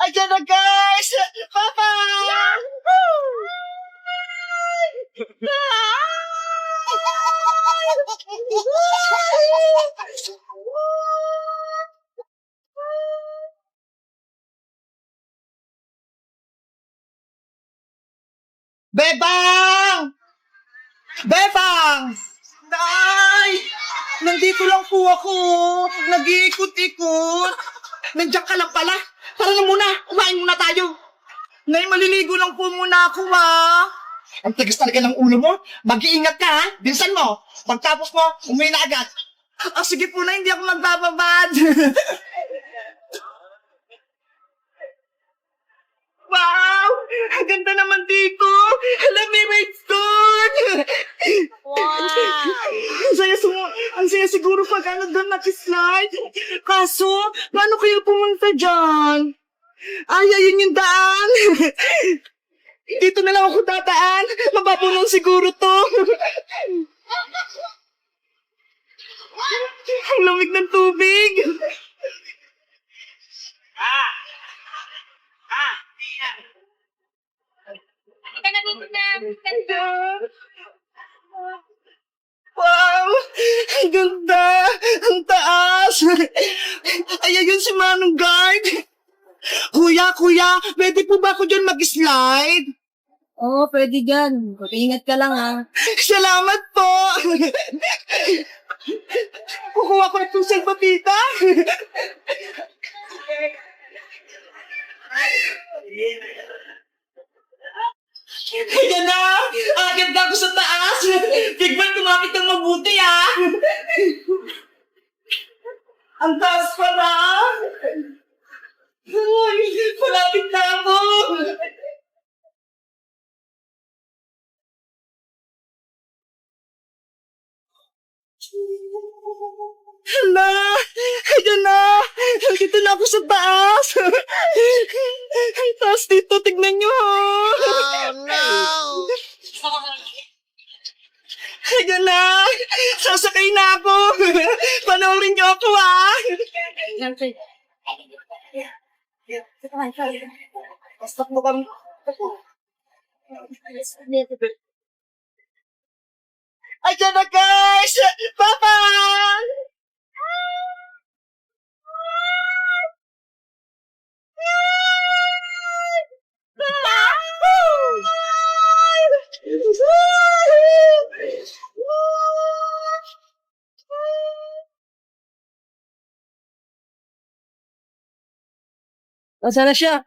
Ayan na guys! Papa! Bebang! Bebang! Nay! Nandito lang po ako. Nag-iikot-ikot. Nandiyan ka lang pala. Tara na muna. Kumain muna tayo. Nay, maliligo lang po muna ako, ha? Ang tigas talaga ng ulo mo. Mag-iingat ka, ha? Binsan mo. Pagtapos mo, umuwi na agad. Sige po na, hindi ako magbababad. Wow! Ang ganda naman dito! Alam, may redstone! Wow! Ang saya siguro pag doon nakislide. Kaso, paano kayo pumunta dyan? Ay, ayun yung daan. Dito na lang ako dadaan. Mababulong siguro to. Ang lamig ng tubig. Ka na dito na. Wow! Ang ganda! Ang taas! Ay, ayun si Manong Guard! Kuya, pwede po ba ako dyan mag-slide? Oo, pwede dyan. Ingat ka lang, ha. Salamat po! Kukuha ko itong salbabita! Ayan na! Agad na ako sa taas! Bigman, tumamit ng mabuti, ah! Ang taas pala! Ay, malapit na ako! Hala! Ayan na! Nandito na ako sa taas! Ang taas dito, tignan nyo! Oh, no! Ayan na! Sasakay na ako! Panoorin nyo ako, ah! Stop mo kami. Ayan na, guys! Papa! Nasaan na siya?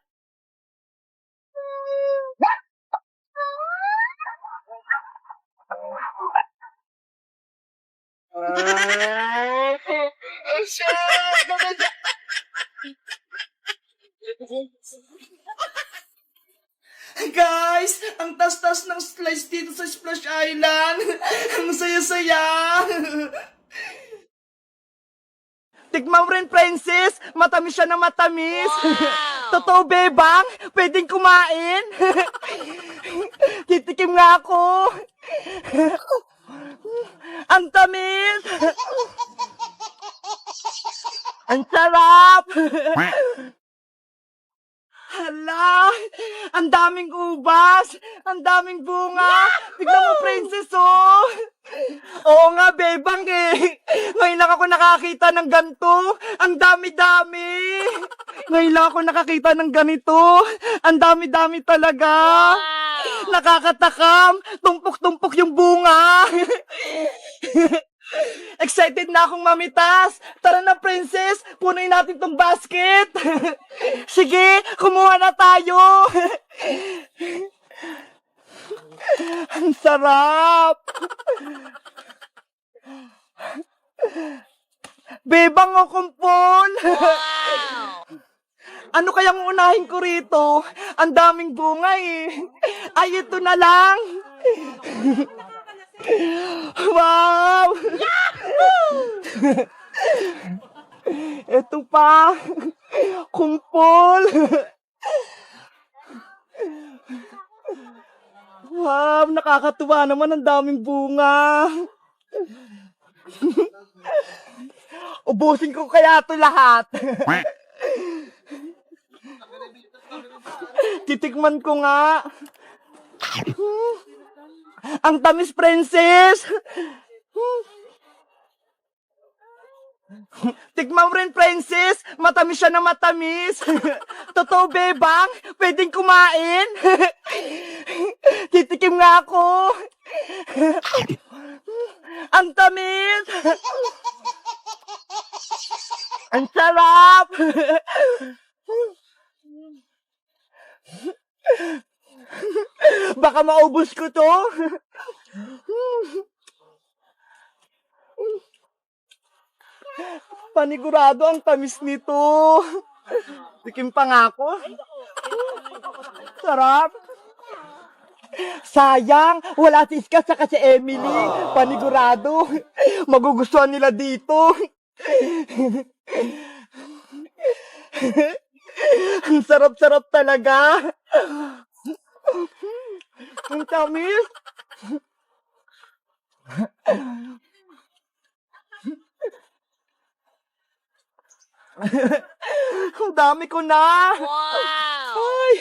Guys, ang tas-tas ng slides dito sa Splash Island. Ang saya-saya. Tikman mo rin, Princess. Matamis siya na matamis. Totoo, Bebang? Pwedeng kumain? Titikim nga ako. Ang tamis. Ang sarap. Hala! Ang daming ubas! Ang daming bunga! Tignan mo, Princess, oh! Oo nga, Bebang, eh! Ngayon lang ako nakakita ng ganito! Ang dami-dami! Ngayon lang ako nakakita ng ganito! Ang dami-dami talaga! Nakakatakam! Tumpok-tumpok yung bunga! Excited na akong mamitas! Tara na, Princess! Punuin natin tong basket! Sige, kumuha na tayo! Ang sarap! Bebang o kumpol! Ano kayang unahin ko rito? Ang daming bunga, eh! Ay, ito na lang! Wow! Ito pa! Kumpol! Wow! Nakakatuwa naman, ang daming bunga! Ubusin ko kaya ito lahat! Titikman ko nga. Ang tamis, princess. Tikman mo rin, princess. Matamis siya na matamis. Totoo, bebang? Pwedeng kumain? Titikim nga ako. Ang tamis. Ang sarap. Baka maubos ko to. Panigurado ang tamis nito. Tikim pa nga ako. Sarap. Sayang, wala si Iska saka si Emily. Panigurado. Magugustuhan nila dito. Ang sarap-sarap talaga. Ang tamis. Ang dami ko na. Wow! Ay.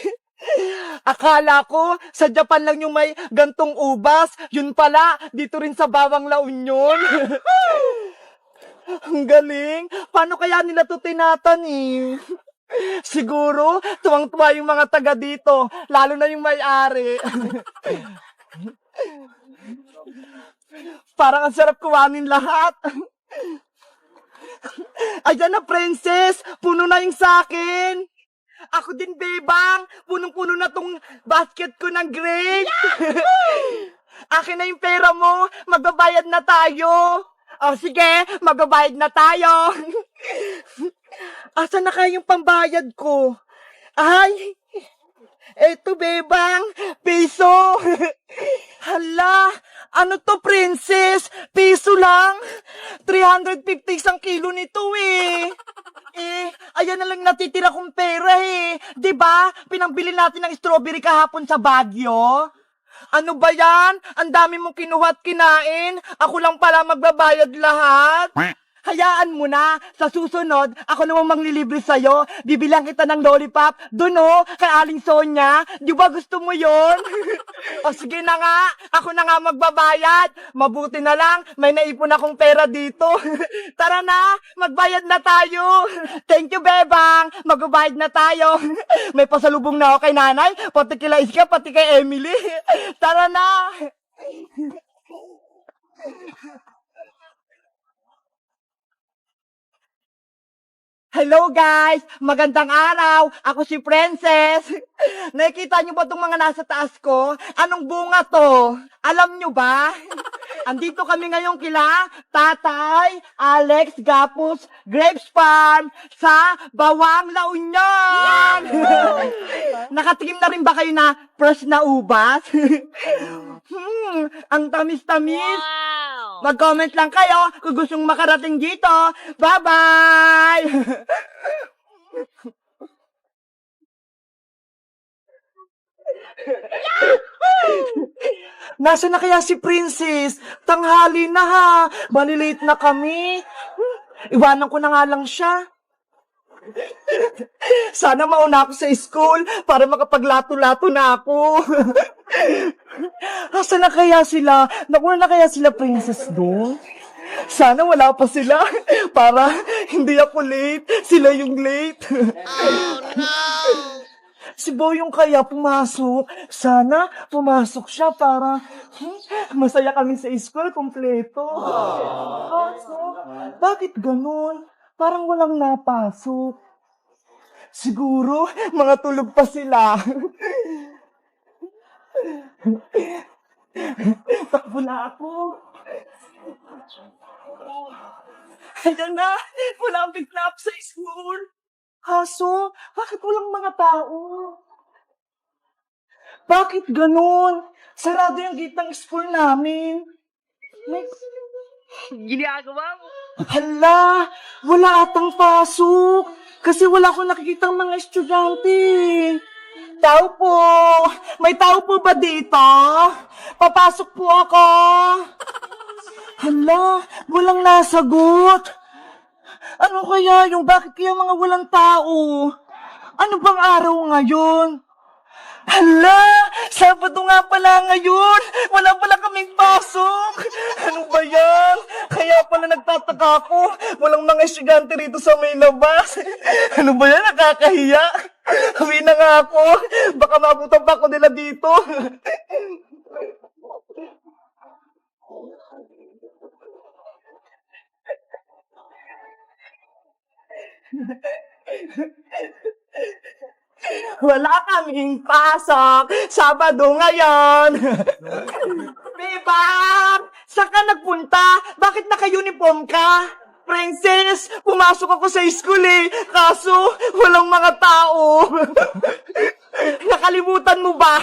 Akala ko, sa Japan lang yung may gantong ubas. Yun pala, dito rin sa Bawang La Union. Ang galing. Paano kaya nila to tinatanim? Siguro, tuwang-tuwa yung mga taga dito. Lalo na yung may-ari. Parang ang sarap kuhanin lahat. Ayan na, princess. Puno na yung sakin. Ako din, bebang. Punong-puno na tong basket ko ng grapes. Akin na yung pera mo. Magbabayad na tayo. O sige, magbabayad na tayo. Asa na kaya yung pambayad ko? Ay, eto, bebang. Piso. Hala, ano to, princess? Piso lang? 350 isang kilo nito eh. Ayan na lang natitira kong pera eh. 'Di ba? Pinambili natin ng strawberry kahapon sa Baguio. Ano ba yan? Ang dami mong kinuha at kinain. Ako lang pala magbabayad lahat. Hayaan mo na. Sa susunod, ako namang manglilibre sa'yo. Bibilang kita ng lollipop. Doon o, kay Aling Sonia. Di ba gusto mo yon? O sige na nga. Ako na nga magbabayad. Mabuti na lang. May naipon akong pera dito. Tara na. Magbayad na tayo. Thank you, bebang. Magbabayad na tayo. May pasalubong na ako kay nanay. Pati kila Iska, pati kay Emily. Tara na. Hello guys! Magandang araw! Ako si Princess! Nakikita niyo ba itong mga nasa taas ko? Anong bunga to? Alam niyo ba? Andito kami ngayon kila Tatay Alex Gapus Grapes Farm sa Bawang La Union! Nakatikim na rin ba kayo na fresh na ubas? Ang tamis-tamis! Wow! Mag-comment lang kayo kung gustong makarating dito. Bye-bye! Nasaan na kaya si Princess? Tanghali na ha. Malilate na kami. Iwanan ko na nga lang siya. Sana mauna ako sa school para makapaglato-lato na ako. Nasaan na kaya sila? Nakuha na kaya sila, Princess, doon? Sana wala pa sila para hindi ako late. Sila yung late. Oh no! Si Boyong kaya pumasok. Sana pumasok siya para masaya kami sa school kompleto. Kaso, bakit ganun? Parang walang napasok. Siguro, mga tulog pa sila. Takbo na ako. Ayan na, wala ang pick-up sa school. Kaso, bakit walang mga tao? Bakit ganun? Sarado yung gate ng school namin. Ginagawa mo? Hala, wala atang pasok. Kasi wala akong nakikitang mga estudyante. Tao po. May tao po ba dito? Papasok po ako. Hala, walang nasagot. Ano kaya yung bakit kaya mga walang tao? Ano bang araw ngayon? Hala! Sabado nga pala ngayon! Wala pala kaming pasok! Ano ba yan? Kaya pala nagtataka ako. Walang mga estudyante rito sa may labas. Ano ba yan? Nakakahiya. Uwi na nga ako. Baka mabutan pa ako nila dito. Wala kaming pasok. Sabado ngayon. Bebang! Saan ka nagpunta? Bakit naka-uniform ka? Princess, pumasok ako sa school eh. Kaso, walang mga tao. Nakalimutan mo ba?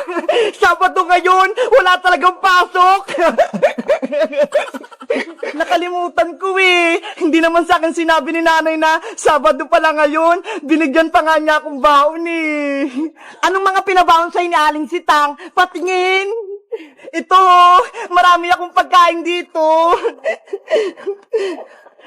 Sabado ngayon, wala talagang pasok. Nakalimutan ko eh. Hindi naman sa akin sinabi ni nanay na Sabado pala ngayon. Binigyan pa nga niya akong baon eh. Anong mga pinabaon sa'yo ni Aling Sitang? Patingin. Ito, marami akong pagkain dito.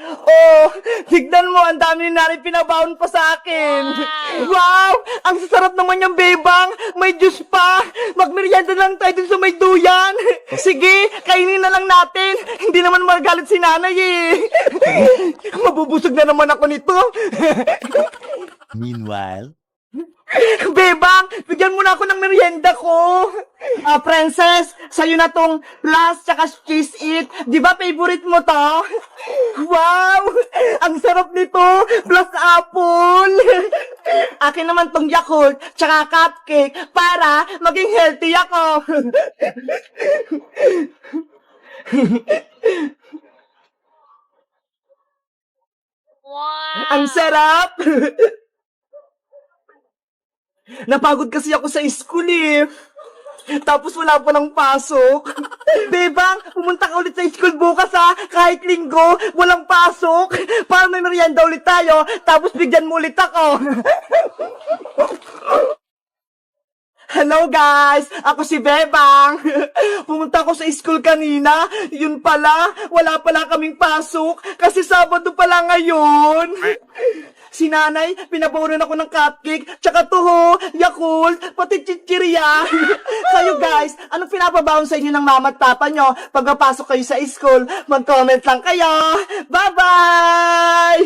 Oh, tignan mo, ang dami ni nanay pinabaon pa sa akin. Wow, ang sasarap naman yung bebang. May juice pa. Magmerienda lang tayo dun sa may duyan. Sige, kainin na lang natin. Hindi naman magalit si nanay eh. Mabubusog na naman ako nito. Meanwhile, Bebang, bigyan mo na ako ng merienda ko. Princess, sa'yo na tong plus tsaka cheese it. Di ba favorite mo to? Wow, ang sarap nito. Plus apple. Akin naman tong Yakult tsaka cupcake para maging healthy ako. Wow! Ang sarap. Napagod kasi ako sa school eh. Tapos wala pa ng pasok. Bebang, pumunta ka ulit sa school bukas ha. Kahit linggo, walang pasok. Para may merienda ulit tayo. Tapos bigyan mo ulit ako. Hello guys! Ako si Bebang. Pumunta ako sa school kanina. Yun pala, wala pala kaming pasok. Kasi Sabado pala ngayon. Si nanay, pinabawalan ako ng cupcake, tsaka toho, Yakult, pati chichirya. Kayo guys, anong pinapabaon sa inyo ng mama at papa nyo? Pagpapasok kayo sa school, mag-comment lang kayo. Bye-bye!